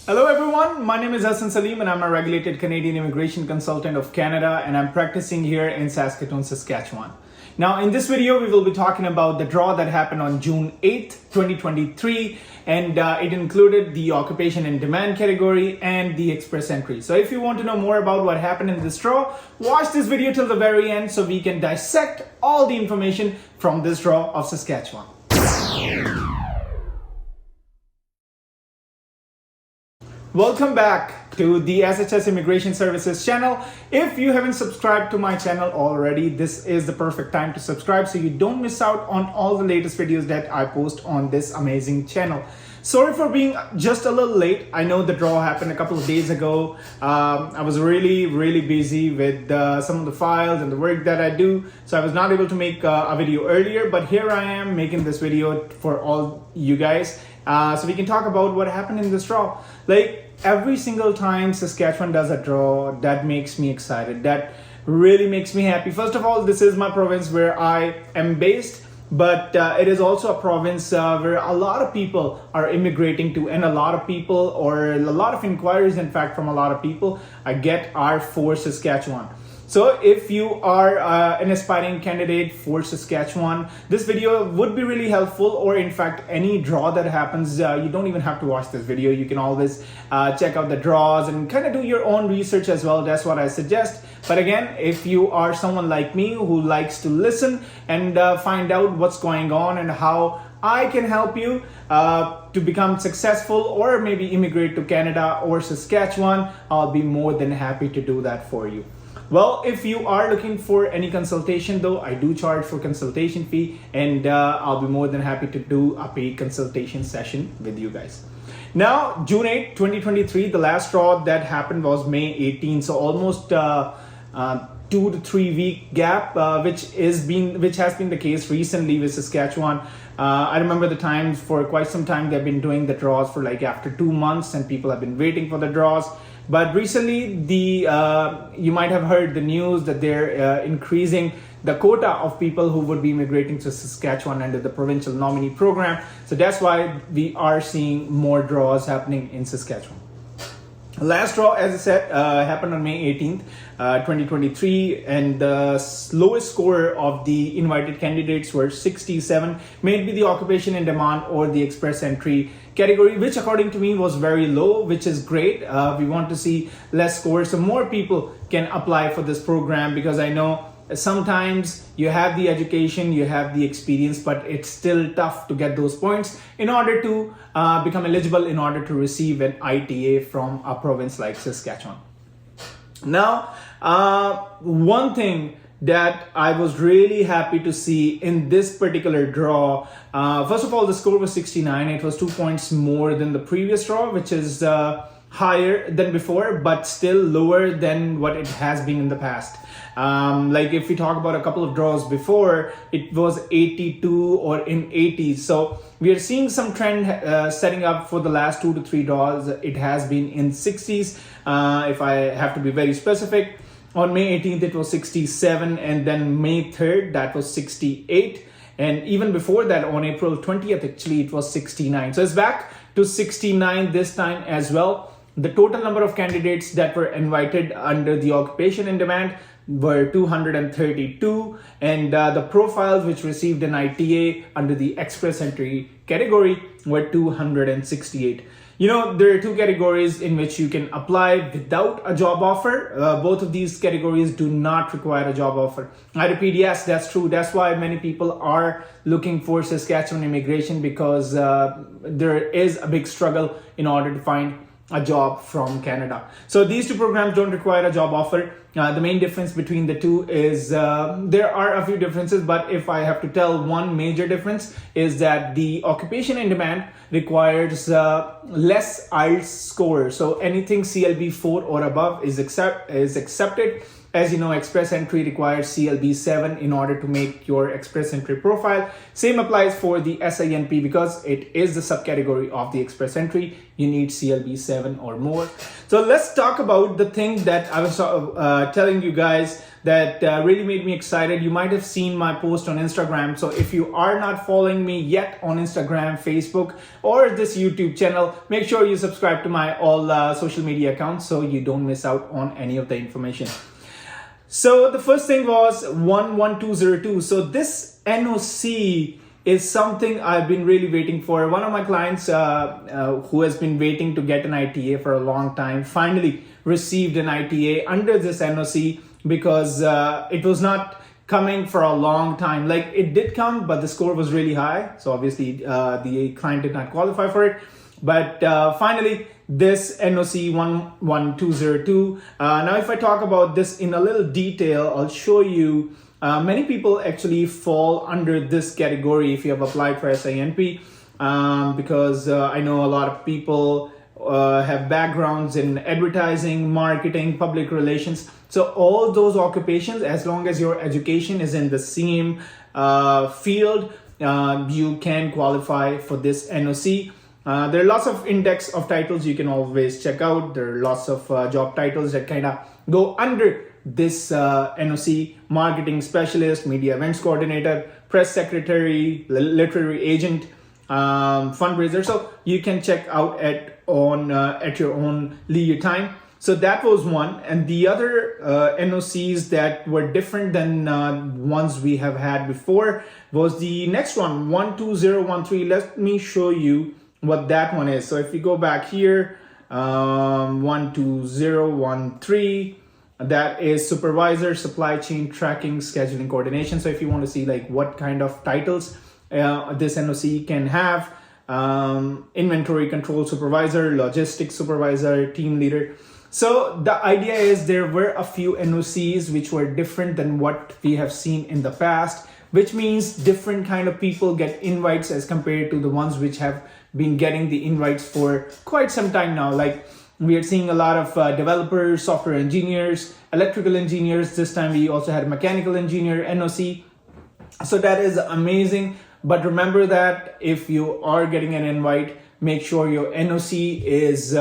Hello everyone, my name is Hassan Salim and I'm a regulated Canadian immigration consultant of Canada and I'm practicing here in Saskatoon, Saskatchewan. Now in this video, we will be talking about the draw that happened on June 8th, 2023 and it included the occupation and demand category and the express entry. So if you want to know more about what happened in this draw, watch this video till the very end so we can dissect all the information from this draw of Saskatchewan. Welcome back to the SHS Immigration Services channel. If you haven't subscribed to my channel already, this is the perfect time to subscribe so you don't miss out on all the latest videos that I post on this amazing channel. Sorry for being just a little late. I know the draw happened a couple of days ago. I was really busy with some of the files and the work that I do, so I was not able to make a video earlier, but here I am making this video for all you guys so we can talk about what happened in this draw. Like every single time Saskatchewan does a draw, that makes me excited. That really makes me happy. First of all, this is my province where I am based, but it is also a province where a lot of people are immigrating to, and a lot of people, or a lot of inquiries in fact from a lot of people are for Saskatchewan. So if you are an aspiring candidate for Saskatchewan, this video would be really helpful, or in fact any draw that happens, you don't even have to watch this video. You can always check out the draws and kind of do your own research as well. That's what I suggest. But again, if you are someone like me who likes to listen and find out what's going on and how I can help you to become successful or maybe immigrate to Canada or Saskatchewan, I'll be more than happy to do that for you. Well, if you are looking for any consultation though, I do charge for consultation fee, and I'll be more than happy to do a paid consultation session with you guys. Now, June 8, 2023, the last draw that happened was May 18, so almost 2 to 3 week gap, which has been the case recently with Saskatchewan. I remember the times for quite some time they've been doing the draws for like after 2 months, and people have been waiting for the draws. But recently, you might have heard the news that they're increasing the quota of people who would be immigrating to Saskatchewan under the provincial nominee program. So that's why we are seeing more draws happening in Saskatchewan. Last draw, as I said, happened on May 18th, 2023, and the lowest score of the invited candidates were 67, made with the occupation in demand or the express entry category, which according to me was very low, which is great. We want to see less scores so more people can apply for this program, because I know sometimes you have the education, you have the experience, but it's still tough to get those points in order to become eligible, in order to receive an ITA from a province like Saskatchewan. Now, one thing that I was really happy to see in this particular draw, first of all, the score was 69. It was 2 points more than the previous draw, which is higher than before, but still lower than what it has been in the past. Like if we talk about a couple of draws before, it was 82 or in 80s. So we are seeing some trend setting up for the last 2 to 3 draws. It has been in 60s. If I have to be very specific, on May 18th, it was 67, and then May 3rd, that was 68. And even before that, on April 20th, actually, it was 69. So it's back to 69 this time as well. The total number of candidates that were invited under the occupation in demand were 232, and the profiles which received an ITA under the express entry category were 268. You know, there are 2 categories in which you can apply without a job offer. Both of these categories do not require a job offer. I repeat, yes, that's true. That's why many people are looking for Saskatchewan immigration, because there is a big struggle in order to find a job from Canada. So these 2 programs don't require a job offer. The main difference between the 2 is there are a few differences, but if I have to tell one major difference, is that the occupation in demand requires less IELTS score. So anything CLB 4 or above is accepted. As you know, Express Entry requires CLB 7 in order to make your Express Entry profile. Same applies for the SINP, because it is the subcategory of the Express Entry. You need CLB 7 or more. So let's talk about the thing that I was telling you guys, that really made me excited. You might have seen my post on Instagram. So if you are not following me yet on Instagram, Facebook, or this YouTube channel, make sure you subscribe to my all social media accounts so you don't miss out on any of the information. So the first thing was 11202. So this NOC is something I've been really waiting for. One of my clients who has been waiting to get an ITA for a long time finally received an ITA under this NOC because it was not coming for a long time. Like, it did come, but the score was really high. So obviously the client did not qualify for it. But finally, this NOC 11202. Now, if I talk about this in a little detail, I'll show you many people actually fall under this category if you have applied for SINP, because I know a lot of people have backgrounds in advertising, marketing, public relations. So all those occupations, as long as your education is in the same field, you can qualify for this NOC. There are lots of index of titles you can always check out. There are lots of job titles that kind of go under this NOC: marketing specialist, media events coordinator, press secretary, literary agent, fundraiser. So you can check out at your own leisure time. So that was one. And the other NOCs that were different than ones we have had before was the next one, 12013. Let me show you what that one is. So if you go back here, 12013, that is supervisor, supply chain tracking, scheduling, coordination. So if you want to see like what kind of titles this NOC can have, inventory control supervisor, logistics supervisor, team leader. So the idea is there were a few NOCs which were different than what we have seen in the past, which means different kind of people get invites as compared to the ones which have been getting the invites for quite some time now. Like, we are seeing a lot of developers, software engineers, electrical engineers. This time we also had a mechanical engineer NOC. So that is amazing. But remember that if you are getting an invite, make sure your NOC is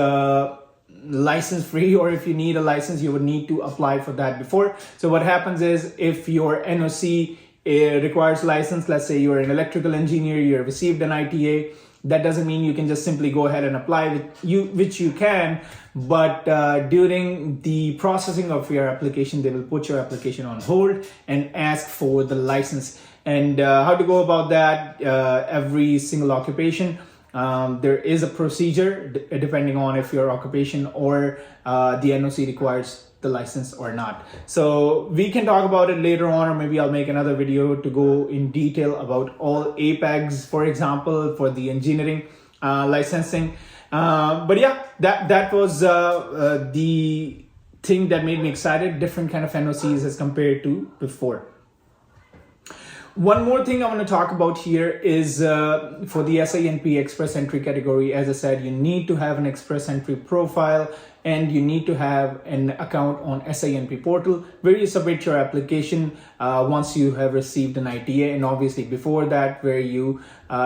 license free, or if you need a license, you would need to apply for that before. So what happens is, if your NOC requires license, let's say you're an electrical engineer, you received an ITA, that doesn't mean you can just simply go ahead and apply, which you can, but during the processing of your application, they will put your application on hold and ask for the license. And how to go about that, every single occupation, there is a procedure depending on if your occupation or the NOC requires the license or not. So we can talk about it later on, or maybe I'll make another video to go in detail about all APEGs, for example, for the engineering licensing. But yeah, that was the thing that made me excited, different kind of NOCs as compared to before. One more thing I want to talk about here is for the SINP Express Entry category. As I said, you need to have an Express Entry profile and you need to have an account on SINP portal where you submit your application once you have received an ITA, and obviously before that, where you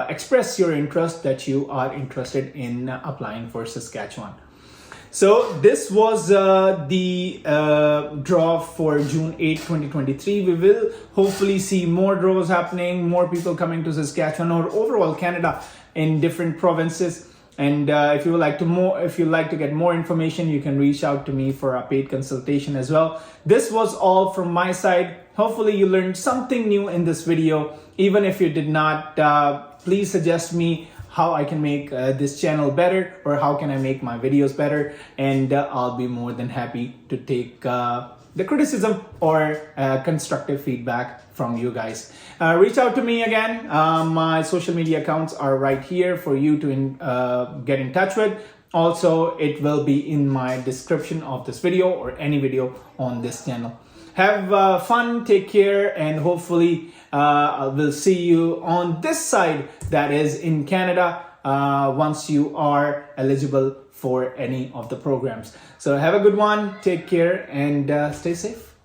express your interest that you are interested in applying for Saskatchewan. So this was the draw for June 8, 2023. We will hopefully see more draws happening, more people coming to Saskatchewan or overall Canada in different provinces. And if you would like to get more information, you can reach out to me for a paid consultation as well. This was all from my side. Hopefully you learned something new in this video. Even if you did not, please suggest me how I can make this channel better, or how can I make my videos better, and I'll be more than happy to take the criticism or constructive feedback from you guys. Reach out to me again. My social media accounts are right here for you to get in touch with. Also, it will be in my description of this video or any video on this channel. Have fun, take care, and hopefully we'll see you on this side, that is in Canada, once you are eligible for any of the programs. So have a good one, take care, and stay safe.